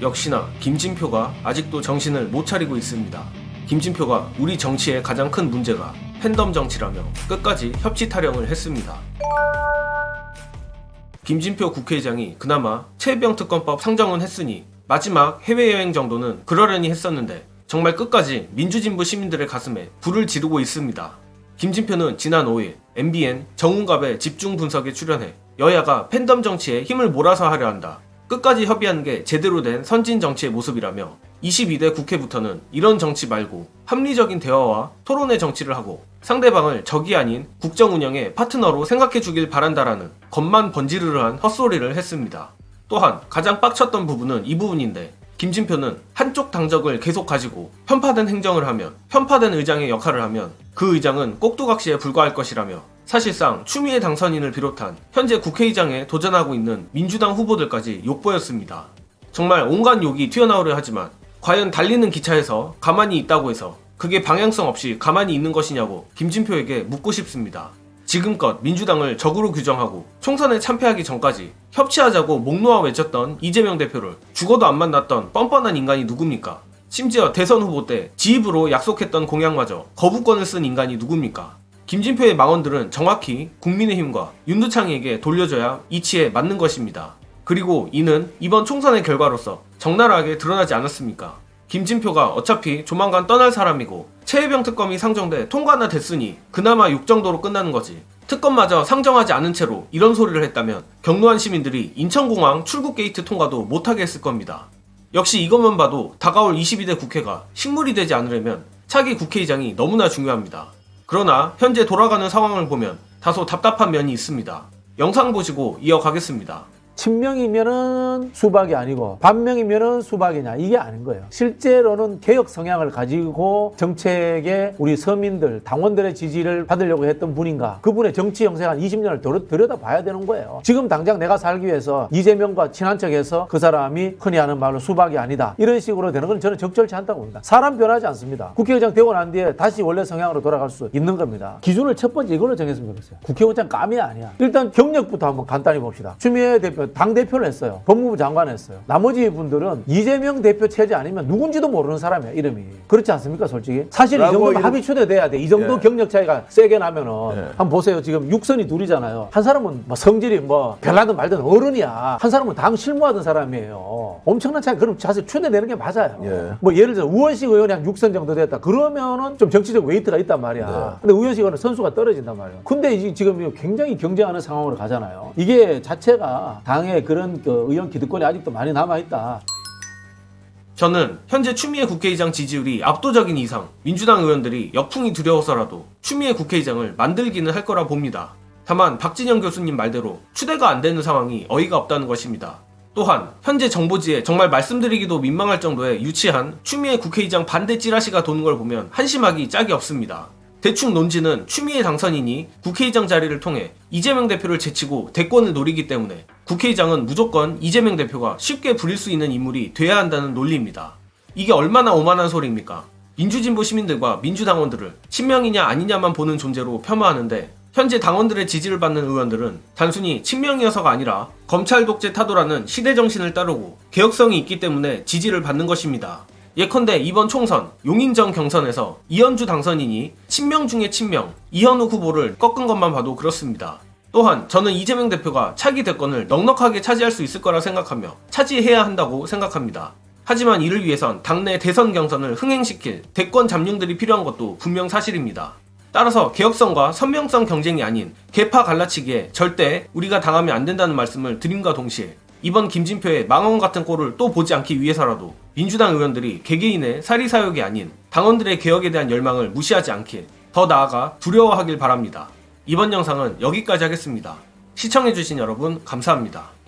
역시나 김진표가 아직도 정신을 못 차리고 있습니다. 김진표가 우리 정치의 가장 큰 문제가 팬덤 정치라며 끝까지 협치 타령을 했습니다. 김진표 국회의장이 그나마 최혜병 특검법 상정은 했으니 마지막 해외여행 정도는 그러려니 했었는데 정말 끝까지 민주진보 시민들의 가슴에 불을 지르고 있습니다. 김진표는 지난 5일 MBN 정운갑의 집중 분석에 출연해 여야가 팬덤 정치에 힘을 몰아서 하려 한다. 끝까지 협의하는 게 제대로 된 선진 정치의 모습이라며 22대 국회부터는 이런 정치 말고 합리적인 대화와 토론의 정치를 하고 상대방을 적이 아닌 국정 운영의 파트너로 생각해 주길 바란다라는 겉만 번지르르한 헛소리를 했습니다. 또한 가장 빡쳤던 부분은 이 부분인데 김진표는 한쪽 당적을 계속 가지고 편파된 행정을 하면 편파된 의장의 역할을 하면 그 의장은 꼭두각시에 불과할 것이라며 사실상 추미애 당선인을 비롯한 현재 국회의장에 도전하고 있는 민주당 후보들까지 욕보였습니다. 정말 온갖 욕이 튀어나오려 하지만 과연 달리는 기차에서 가만히 있다고 해서 그게 방향성 없이 가만히 있는 것이냐고 김진표에게 묻고 싶습니다. 지금껏 민주당을 적으로 규정하고 총선에 참패하기 전까지 협치하자고 목 놓아 외쳤던 이재명 대표를 죽어도 안 만났던 뻔뻔한 인간이 누굽니까? 심지어 대선 후보 때 지입으로 약속했던 공약마저 거부권을 쓴 인간이 누굽니까? 김진표의 망언들은 정확히 국민의힘과 윤두창에게 돌려줘야 이치에 맞는 것입니다. 그리고 이는 이번 총선의 결과로서 적나라하게 드러나지 않았습니까? 김진표가 어차피 조만간 떠날 사람이고 최혜병 특검이 상정돼 통과나 됐으니 그나마 욕 정도로 끝나는 거지. 특검마저 상정하지 않은 채로 이런 소리를 했다면 경로한 시민들이 인천공항 출국 게이트 통과도 못하게 했을 겁니다. 역시 이것만 봐도 다가올 22대 국회가 식물이 되지 않으려면 차기 국회의장이 너무나 중요합니다. 그러나 현재 돌아가는 상황을 보면 다소 답답한 면이 있습니다. 영상 보시고 이어가겠습니다. 친명이면은 수박이 아니고 반명이면은 수박이냐, 이게 아닌 거예요. 실제로는 개혁 성향을 가지고 정책에 우리 서민들, 당원들의 지지를 받으려고 했던 분인가, 그분의 정치 영생 한 20년을 들여다봐야 되는 거예요. 지금 당장 내가 살기 위해서 이재명과 친한 척해서 그 사람이 흔히 하는 말로 수박이 아니다, 이런 식으로 되는 건 저는 적절치 않다고 봅니다. 사람 변하지 않습니다. 국회의장 되고 난 뒤에 다시 원래 성향으로 돌아갈 수 있는 겁니다. 기준을 첫 번째 이걸로 정했으면 좋겠어요. 국회의장 감이 아니야. 일단 경력부터 한번 간단히 봅시다. 추미애 대표 당대표를 했어요. 법무부 장관 했어요. 나머지 분들은 이재명 대표 체제 아니면 누군지도 모르는 사람이야, 이름이. 그렇지 않습니까, 솔직히? 사실 이 정도면 합의 추대돼야 돼. 이 정도 경력 차이가 세게 나면은. 한번 보세요. 지금 육선이 둘이잖아요. 한 사람은 뭐 성질이 뭐 별나든 말든 어른이야. 한 사람은 당 실무하던 사람이에요. 엄청난 차이. 그럼 사실 추대되는 게 맞아요. 뭐 예를 들어 우원식 의원이 한 6선 정도 됐다. 그러면은 좀 정치적 웨이트가 있단 말이야. 근데 우원식 의원은 선수가 떨어진단 말이야. 근데 지금 굉장히 경쟁하는 상황으로 가잖아요. 이게 자체가 당의 그런 의원 기득권이 아직도 많이 남아있다. 저는 현재 추미애 국회의장 지지율이 압도적인 이상 민주당 의원들이 역풍이 두려워서라도 추미애 국회의장을 만들기는 할 거라 봅니다. 다만 박진영 교수님 말대로 추대가 안 되는 상황이 어이가 없다는 것입니다. 또한 현재 정보지에 정말 말씀드리기도 민망할 정도의 유치한 추미애 국회의장 반대 찌라시가 도는 걸 보면 한심하기 짝이 없습니다. 대충 논지는 추미애 당선인이 국회의장 자리를 통해 이재명 대표를 제치고 대권을 노리기 때문에 국회의장은 무조건 이재명 대표가 쉽게 부릴 수 있는 인물이 돼야 한다는 논리입니다. 이게 얼마나 오만한 소리입니까? 민주진보 시민들과 민주당원들을 친명이냐 아니냐만 보는 존재로 폄하하는데 현재 당원들의 지지를 받는 의원들은 단순히 친명이어서가 아니라 검찰 독재 타도라는 시대 정신을 따르고 개혁성이 있기 때문에 지지를 받는 것입니다. 예컨대 이번 총선 용인정 경선에서 이현주 당선인이 친명 중에 친명 이현우 후보를 꺾은 것만 봐도 그렇습니다. 또한 저는 이재명 대표가 차기 대권을 넉넉하게 차지할 수 있을 거라 생각하며 차지해야 한다고 생각합니다. 하지만 이를 위해선 당내 대선 경선을 흥행시킬 대권 잠룡들이 필요한 것도 분명 사실입니다. 따라서 개혁성과 선명성 경쟁이 아닌 계파 갈라치기에 절대 우리가 당하면 안 된다는 말씀을 드림과 동시에 이번 김진표의 망언 같은 꼴을 또 보지 않기 위해서라도 민주당 의원들이 개개인의 사리사욕이 아닌 당원들의 개혁에 대한 열망을 무시하지 않길, 더 나아가 두려워하길 바랍니다. 이번 영상은 여기까지 하겠습니다. 시청해주신 여러분 감사합니다.